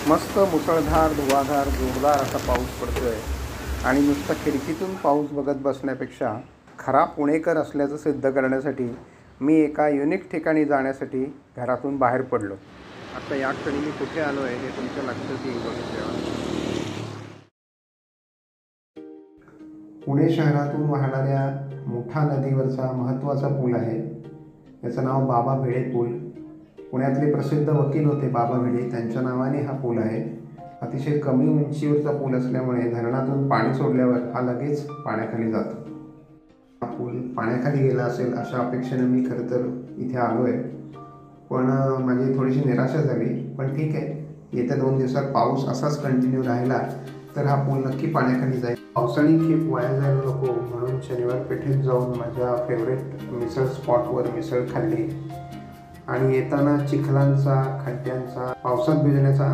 मस्त मुसळधार धुवाधार जोरदार असा पाऊस पडतोय आणि नुसतं खिडकीतून पाऊस बघत बसण्यापेक्षा खरा पुणेकर असल्याचं सिद्ध करण्यासाठी मी एका युनिक ठिकाणी जाण्यासाठी घरातून बाहेर पडलो. आता या क्षणी मी कुठे आलो आहे हे तुमच्या लक्षात येईल बघितल्यावर. पुणे शहरातून वाहणाऱ्या मुठा नदीवरचा महत्त्वाचा पूल आहे. याचं नाव बाबा भिडे पूल. पुण्यातले प्रसिद्ध वकील होते बाबा भिडे, त्यांच्या नावाने हा पूल आहे. अतिशय कमी उंचीवरचा पूल असल्यामुळे धरणातून पाणी सोडल्यावर हा लगेच पाण्याखाली जातो. हा पूल पाण्याखाली गेला असेल अशा अपेक्षेने मी खरं तर इथे आलो आहे, पण माझी थोडीशी निराशा झाली. पण ठीक आहे, येत्या 2 दिवसात पाऊस असाच कंटिन्यू राहिला तर हा पूल नक्की पाण्याखाली जाईल. पावसाळी खेप वाया जायला नको म्हणून शनिवार पेठेत जाऊन माझ्या फेवरेट मिसळ स्पॉटवर मिसळ खाल्ली आणि येताना चिखलांचा, खड्ड्यांचा, पावसात भिजण्याचा